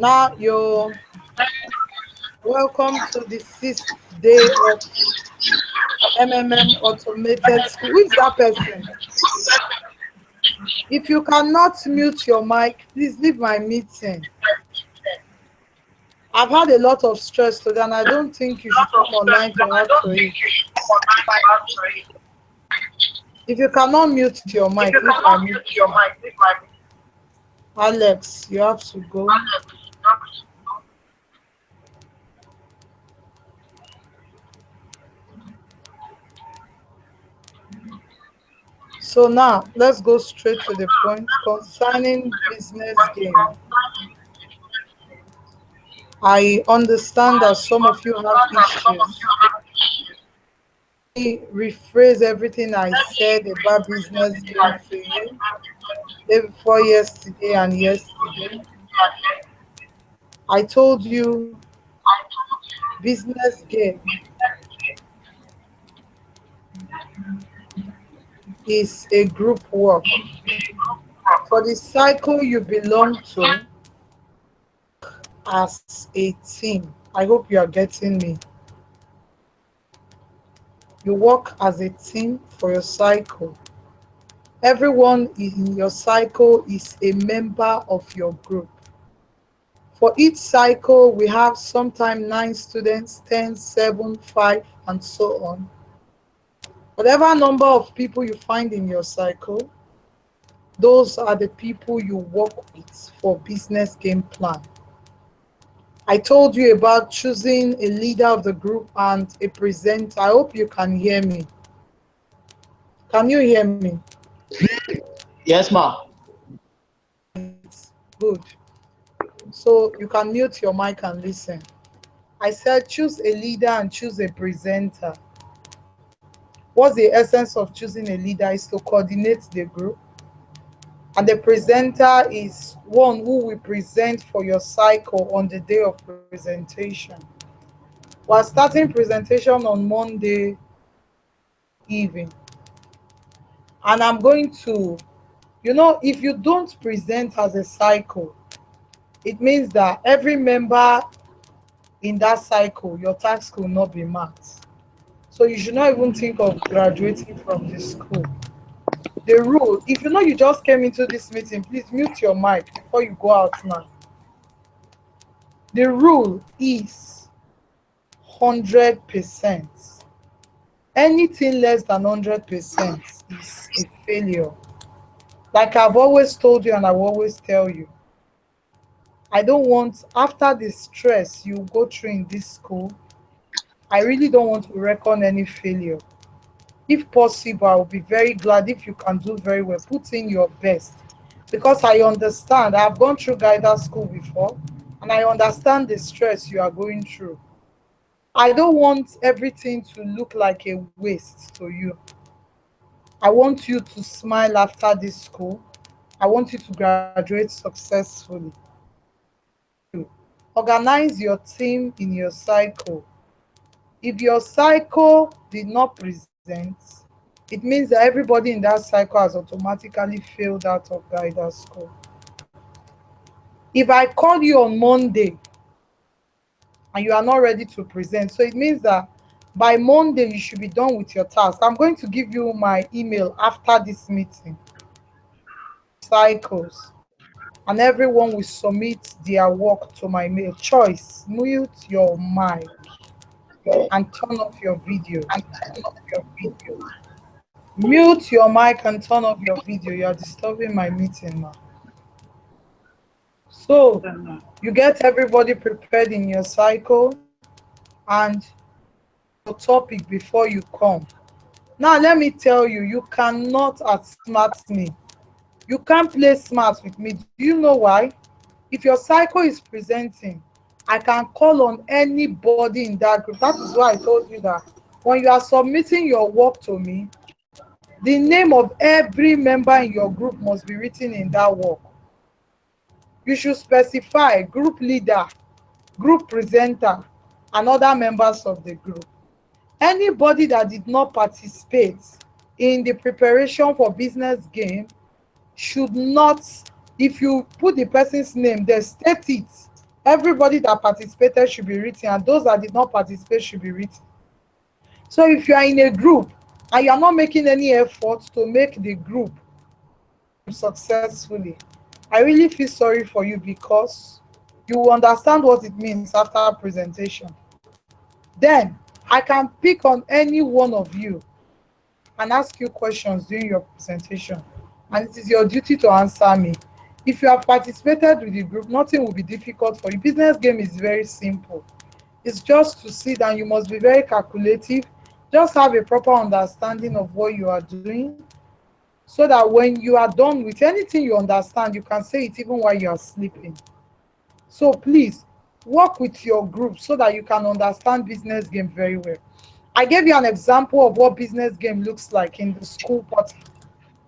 Now you're welcome to the sixth day of MMM Automated School. Who is that person? If you cannot mute your mic, please leave my meeting. I've had a lot of stress today and I don't think you should come online to add to it. If you cannot mute your mic, leave my meeting. Alex, you have to go. So now let's go straight to the point concerning business game. I understand that some of you have issues. Let me rephrase everything I said about business game to you day before yesterday and yesterday. I told you business game is a group work. For the cycle you belong to as a team. I hope you are getting me. You work as a team for your cycle. Everyone in your cycle is a member of your group. For each cycle, we have sometimes 9 students, 10, 7, 5, and so on. Whatever number of people you find in your cycle, those are the people you work with for business game plan. I told you about choosing a leader of the group and a presenter. I hope you can hear me. Can you hear me? Yes, ma. Good. So you can mute your mic and listen. I said choose a leader and choose a presenter. What's the essence of choosing a leader is to coordinate the group. And the presenter is one who will present for your cycle on the day of presentation. We're starting presentation on Monday evening. And I'm going to, if you don't present as a cycle, it means that every member in that cycle, your task will not be met. So you should not even think of graduating from the school. The rule, if you know you just came into this meeting, please mute your mic before you go out now. The rule is 100%. Anything less than 100% is a failure. Like I've always told you and I will always tell you, I don't want, after the stress you go through in this school, I really don't want to reckon any failure. If possible, I will be very glad if you can do very well. Put in your best. Because I understand, I've gone through guidance school before, and I understand the stress you are going through. I don't want everything to look like a waste to you. I want you to smile after this school. I want you to graduate successfully. Organize your team in your cycle. If your cycle did not present, it means that everybody in that cycle has automatically failed out of guidance school. If I call you on Monday and you are not ready to present, so it means that by Monday you should be done with your task. I'm going to give you my email after this meeting. Cycles. And everyone will submit their work to my mail. Choice, mute your mic and turn off your video. Mute your mic and turn off your video. You are disturbing my meeting now. So you get everybody prepared in your cycle and your topic before you come. Now let me tell you, you cannot outsmart me. You can't play smart with me. Do you know why? If your cycle is presenting, I can call on anybody in that group. That is why I told you that when you are submitting your work to me, the name of every member in your group must be written in that work. You should specify group leader, group presenter, and other members of the group. Anybody that did not participate in the preparation for business game should not, if you put the person's name there, state it Everybody that participated should be written, and those that did not participate should be written. So if you are in a group and you are not making any effort to make the group successfully, I really feel sorry for you, because you will understand what it means after presentation. Then I can pick on any one of you and ask you questions during your presentation, and it is your duty to answer me. If you have participated with the group, nothing will be difficult for you. Business game is very simple. It's just to sit, and you must be very calculative. Just have a proper understanding of what you are doing, so that when you are done with anything you understand, you can say it even while you are sleeping. So please work with your group so that you can understand business game very well. I gave you an example of what business game looks like in the school portal.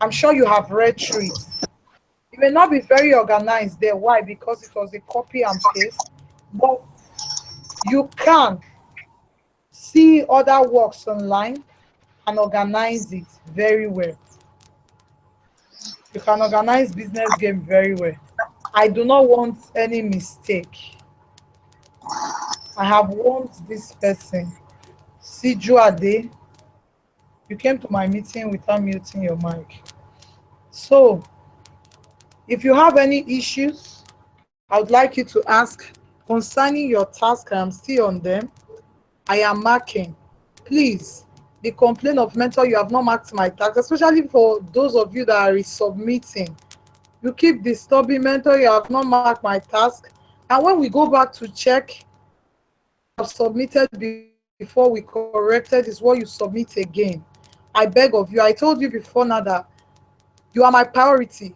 I'm sure you have read through it. It may not be very organized there. Why? Because it was a copy and paste. But you can see other works online and organize it very well. You can organize business game very well. I do not want any mistake. I have warned this person. Siju Ade, you came to my meeting without muting your mic. So, if you have any issues, I would like you to ask concerning your task. I am still on them. I am marking. Please, the complaint of mentor, you have not marked my task, especially for those of you that are resubmitting. You keep disturbing mentor, you have not marked my task. And when we go back to check, have submitted before we corrected is what you submit again. I beg of you, I told you before now that you are my priority.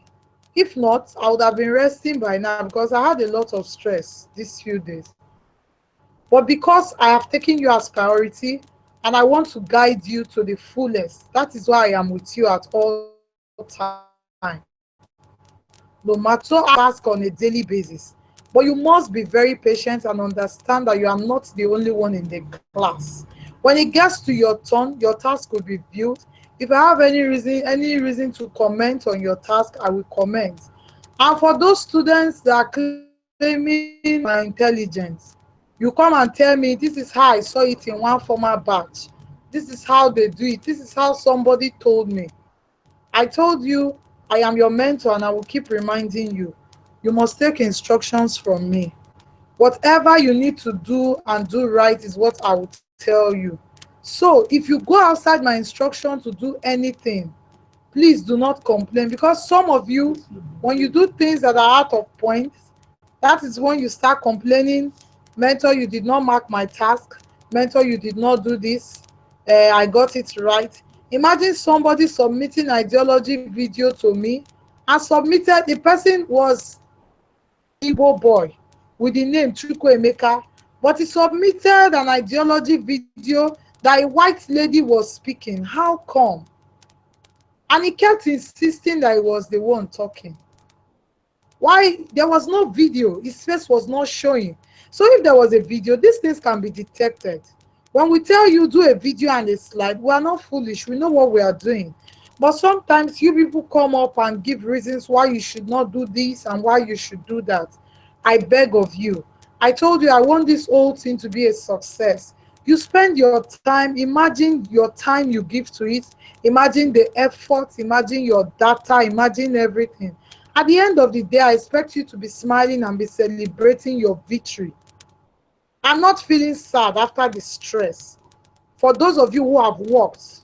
If not, I would have been resting by now, because I had a lot of stress these few days. But because I have taken you as priority and I want to guide you to the fullest, that is why I am with you at all times. No matter ask on a daily basis. But you must be very patient and understand that you are not the only one in the class. When it gets to your turn, your task will be viewed. If I have any reason to comment on your task, I will comment. And for those students that are claiming my intelligence, you come and tell me, this is how I saw it in one former batch. This is how they do it. This is how somebody told me. I told you I am your mentor, and I will keep reminding you. You must take instructions from me. Whatever you need to do and do right is what I will tell you. So if you go outside my instruction to do anything, please do not complain, because some of you, when you do things that are out of point, that is when you start complaining. Mentor, you did not mark my task. Mentor, you did not do this. I got it right. Imagine somebody submitting ideology video to me, and submitted, the person was Igbo boy with the name Chukwuemeka, but he submitted an ideology video that a white lady was speaking. How come? And he kept insisting that he was the one talking. Why? There was no video. His face was not showing. So if there was a video, these things can be detected. When we tell you do a video and a slide, we are not foolish. We know what we are doing. But sometimes you people come up and give reasons why you should not do this and why you should do that. I beg of you. I told you I want this whole thing to be a success. You spend your time, imagine your time you give to it, imagine the effort, imagine your data, imagine everything. At the end of the day, I expect you to be smiling and be celebrating your victory. I'm not feeling sad after the stress. For those of you who have worked,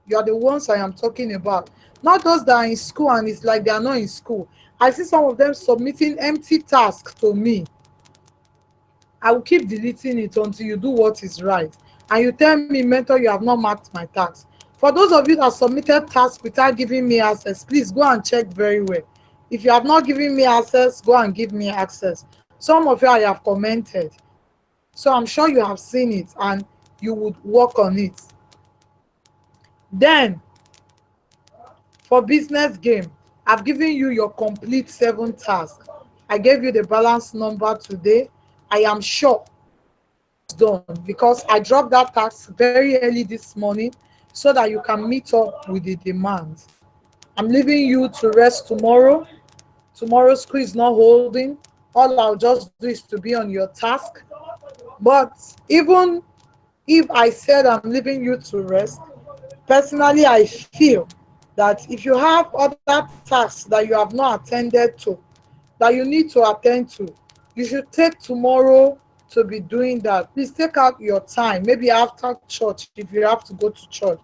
you are the ones I am talking about. Not those that are in school and it's like they are not in school. I see some of them submitting empty tasks to me. I will keep deleting it until you do what is right. And you tell me, mentor, you have not marked my tasks. For those of you that submitted tasks without giving me access, please go and check very well. If you have not given me access, go and give me access. Some of you I have commented. So I'm sure you have seen it and you would work on it. Then, for business game, I've given you your complete 7 tasks. I gave you the balance number today. I am sure it's done because I dropped that task very early this morning so that you can meet up with the demand. I'm leaving you to rest tomorrow. Tomorrow school is not holding. All I'll just do is to be on your task. But even if I said I'm leaving you to rest, personally, I feel that if you have other tasks that you have not attended to, that you need to attend to, you should take tomorrow to be doing that. Please take out your time, maybe after church, if you have to go to church,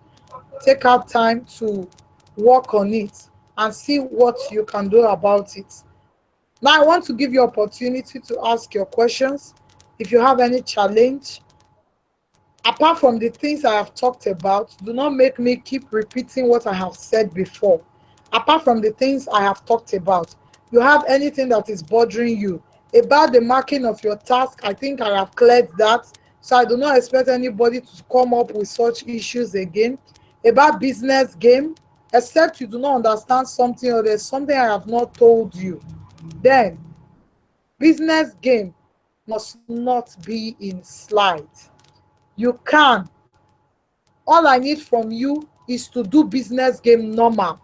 take out time to work on it and see what you can do about it. Now, I want to give you opportunity to ask your questions. If you have any challenge, apart from the things I have talked about, do not make me keep repeating what I have said before. Apart from the things I have talked about, you have anything that is bothering you about the marking of your task, I think I have cleared that. So I do not expect anybody to come up with such issues again. About business game, except you do not understand something or there's something I have not told you, then business game must not be in slide. You can. All I need from you is to do business game normal.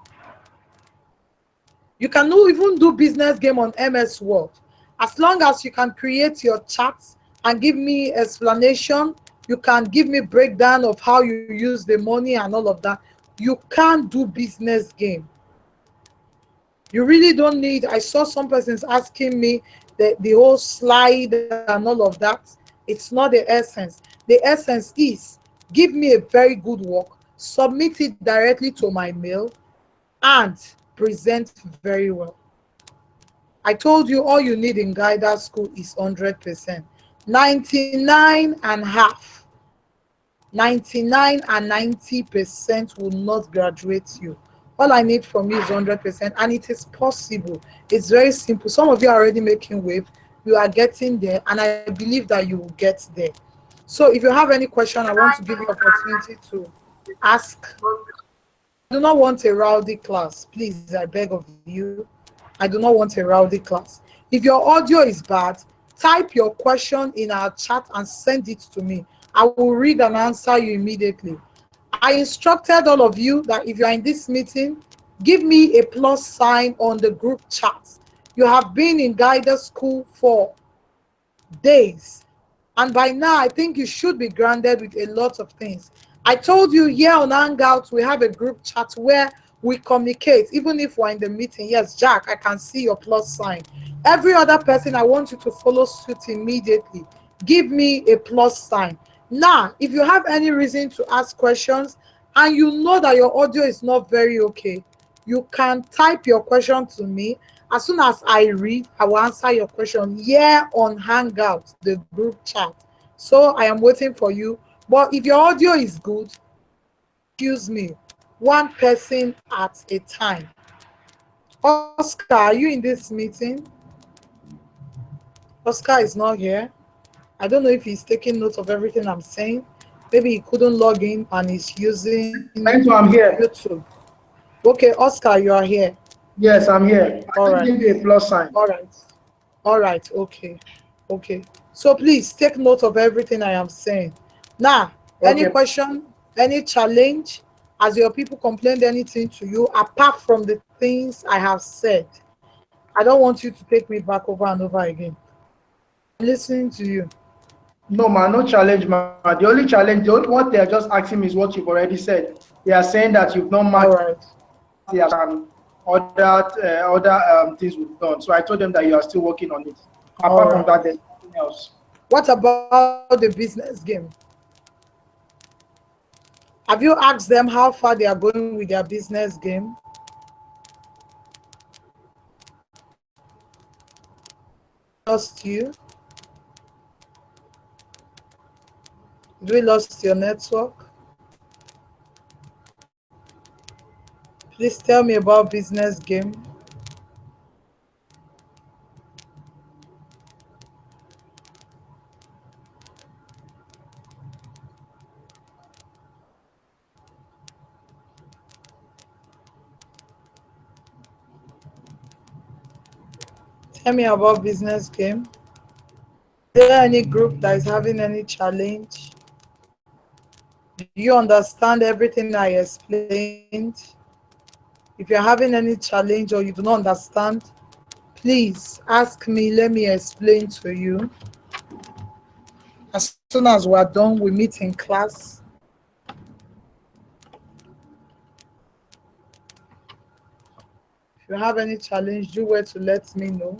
You can even do business game on MS Word. As long as you can create your charts and give me explanation, you can give me breakdown of how you use the money and all of that. You can do business game. You really don't need, I saw some persons asking me the whole slide and all of that. It's not the essence. The essence is give me a very good work, submit it directly to my mail, and present very well. I told you all you need in guidance school is 100%. 99 and half, 99 and 90% will not graduate you. All I need from you is 100%, and it is possible. It's very simple. Some of you are already making wave. You are getting there, and I believe that you will get there. So if you have any question, I want to give you opportunity to ask. I do not want a rowdy class. Please, I beg of you. I do not want a rowdy class. If your audio is bad, type your question in our chat and send it to me. I will read and answer you immediately. I instructed all of you that if you are in this meeting, give me a plus sign on the group chat. You have been in guided school for days, and by now I think you should be grounded with a lot of things. I told you here on Hangouts we have a group chat where we communicate even if we're in the meeting. Yes, Jack, I can see your plus sign. Every other person, I want you to follow suit immediately. Give me a plus sign. Now, if you have any reason to ask questions and you know that your audio is not very okay, you can type your question to me. As soon as I read, I will answer your question here on Hangout, the group chat. So I am waiting for you. But if your audio is good, excuse me, one person at a time. Oscar, are you in this meeting? Oscar is not here. I don't know if he's taking note of everything I'm saying. Maybe he couldn't log in and he's using I'm here. YouTube. Okay, Oscar, you are here. Yes, I'm here. All right. Give you a plus sign. All right. All right. Okay. Okay. So please take note of everything I am saying. Now, any Okay. question, any challenge, as your people complained anything to you, apart from the things I have said, I don't want you to take me back over and over again. I'm listening to you. No, man, no challenge, man. The only challenge, what they are just asking me is what you've already said. They are saying that you've not All marked right. and other things we've done. So I told them that you are still working on it. All Apart from right. that, there's nothing else. What about the business game? Have you asked them how far they are going with their business game? Lost you? Did we lost your network? Please tell me about business game. Tell me about business game. Is there any group that is having any challenge? Do you understand everything I explained? If you're having any challenge or you do not understand, Please ask me, let me explain to you. As soon as we're done, we meet in class. If you have any challenge, do well to let me know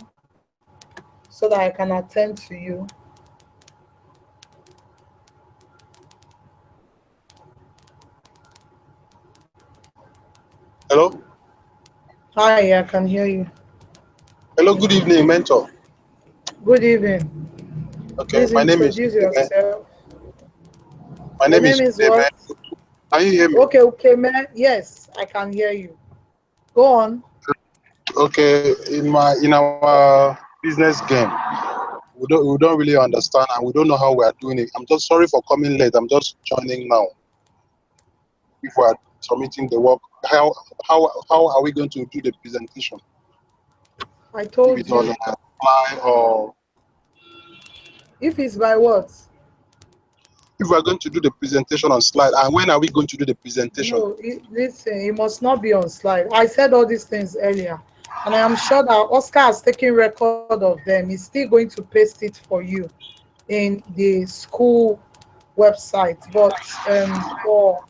so that I can attend to you. Hello? Hi, I can hear you. Hello, good evening, mentor. Good evening. Okay, Please my name is introduce Ukeme. yourself. My Your name is name is Ukeme. what? Can you hear me? Okay, man. Yes, I can hear you. Go on. Okay, in our business game, we don't really understand and we don't know how we are doing it. I'm just sorry for coming late. I'm just joining now. If we are submitting the work, how are we going to do the presentation? I If told it was you. on a slide or If it's by what? if we are going to do the presentation on slide, and when are we going to do the presentation? No, listen, it must not be on slide. I said all these things earlier, and I am sure that Oscar has taken record of them. He's still going to paste it for you in the school website. But for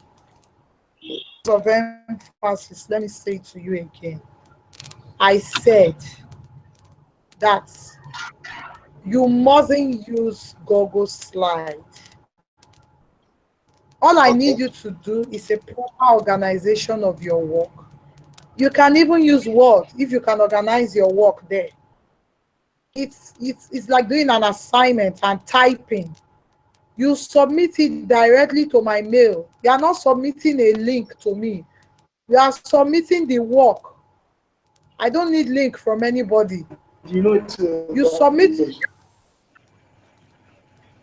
of emphasis, let me say it to you again. I said that you mustn't use Google Slide. All I Okay. need you to do is a proper organization of your work. You can even use Word if you can organize your work there. It's like doing an assignment and typing. You submit it directly to my mail. You are not submitting a link to me. You are submitting the work. I don't need link from anybody. You know it's You submit.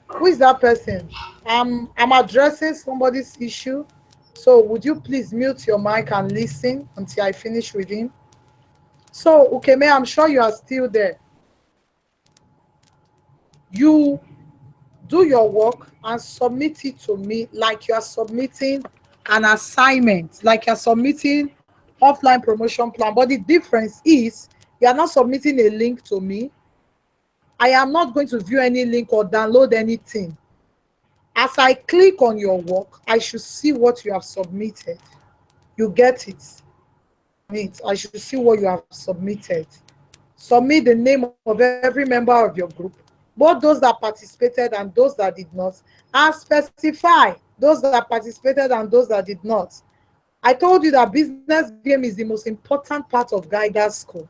Who is that person? I'm addressing somebody's issue. So would you please mute your mic and listen until I finish with him? So Ukeme, I'm sure you are still there. You do your work and submit it to me like you are submitting an assignment, like you're submitting offline promotion plan. But the difference is you are not submitting a link to me. I am not going to view any link or download anything. As I click on your work, I should see what you have submitted. You get it? I should see what you have submitted. Submit the name of every member of your group, both those that participated and those that did not, and specify those that participated and those that did not. I told you that business game is the most important part of Geiger School.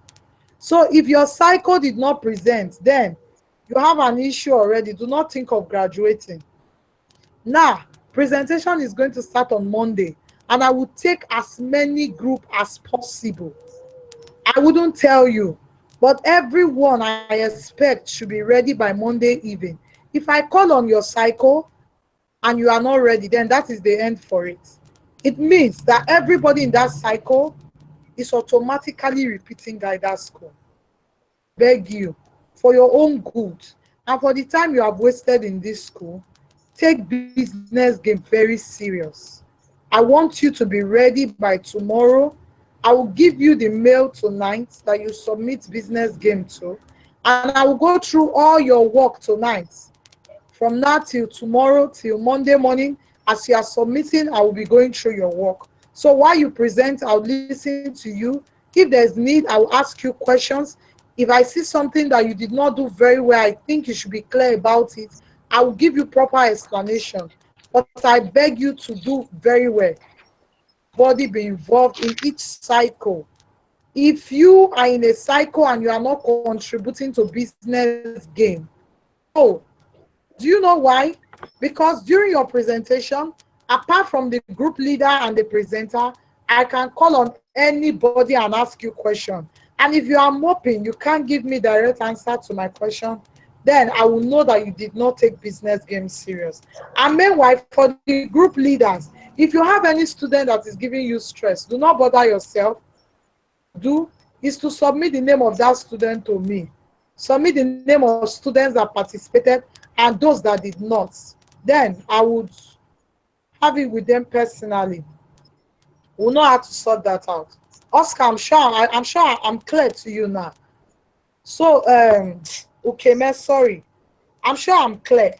So if your cycle did not present, then you have an issue already. Do not think of graduating. Now, presentation is going to start on Monday, and I will take as many group as possible. I wouldn't tell you, but everyone I expect should be ready by Monday evening. If I call on your cycle and you are not ready, then that is the end for it. It means that everybody in that cycle is automatically repeating Geiger School. Beg you, for your own good and for the time you have wasted in this school, take business game very serious. I want you to be ready by tomorrow. I will give you the mail tonight that you submit business game to, and I will go through all your work tonight. From now till tomorrow, till Monday morning, as you are submitting, I will be going through your work. So while you present, I'll listen to you. If there's need, I will ask you questions. If I see something that you did not do very well, I think you should be clear about it, I will give you proper explanation. But I beg you to do very well. Body be involved in each cycle. If you are in a cycle and you are not contributing to business game, oh, do you know why? Because during your presentation, apart from the group leader and the presenter, I can call on anybody and ask you questions. And if you are moping, you can't give me direct answer to my question, then I will know that you did not take business games serious. And meanwhile, for the group leaders, if you have any student that is giving you stress, do not bother yourself. Do is to submit the name of that student to me. Submit the name of students that participated and those that did not. Then I would have it with them personally. We'll know how to sort that out. Oscar, I'm sure I'm clear to you now. So, okay, sorry. I'm sure I'm clear.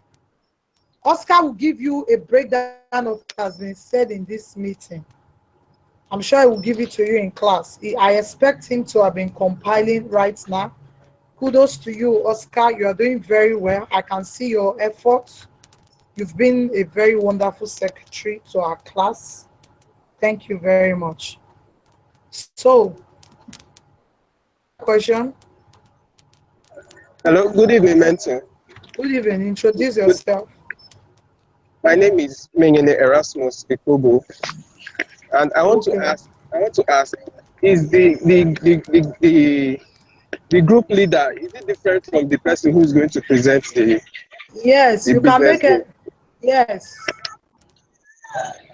Oscar will give you a breakdown of what has been said in this meeting. I'm sure I will give it to you in class. I expect him to have been compiling right now. Kudos to you, Oscar. You are doing very well. I can see your efforts. You've been a very wonderful secretary to our class. Thank you very much. So, question. Hello, good evening, mentor. Good evening. Introduce Good. yourself. My name is Mengene Erasmus Ikobo, and Okay. I want to ask, is the group leader, is it different from the person who's going to present Yes, the you can business make game? it. Yes.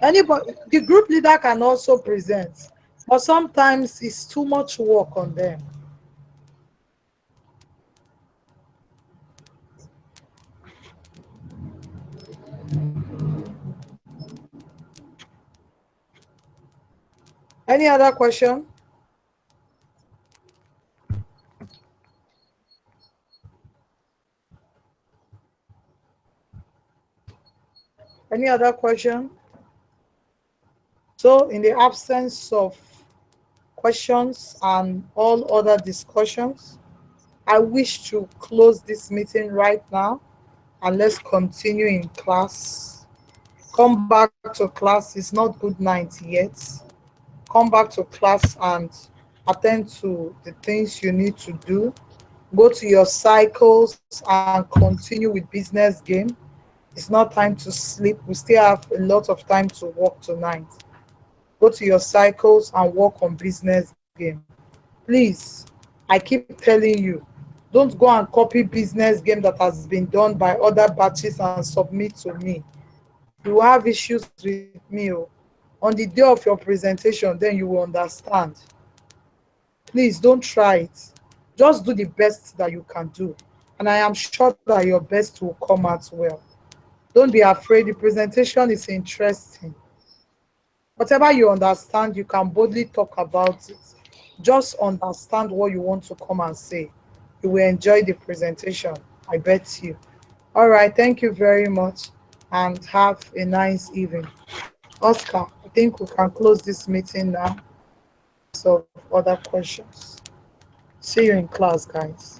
Anybody, the group leader can also present, but sometimes it's too much work on them. Any other question? Any other question? So, in the absence of questions and all other discussions, I wish to close this meeting right now and let's continue in class. Come back to class. It's not good night yet. Come back to class and attend to the things you need to do. Go to your cycles and continue with business game. It's not time to sleep. We still have a lot of time to work tonight. Go to your cycles and work on business game. Please, I keep telling you, don't go and copy business game that has been done by other batches and submit to me. You will have issues with me. Oh. On the day of your presentation, then you will understand. Please don't try it. Just do the best that you can do. And I am sure that your best will come out well. Don't be afraid. The presentation is interesting. Whatever you understand, you can boldly talk about it. Just understand what you want to come and say. You will enjoy the presentation. I bet you. All right. Thank you very much and have a nice evening. Oscar, I think we can close this meeting now. Of other questions. See you in class, guys.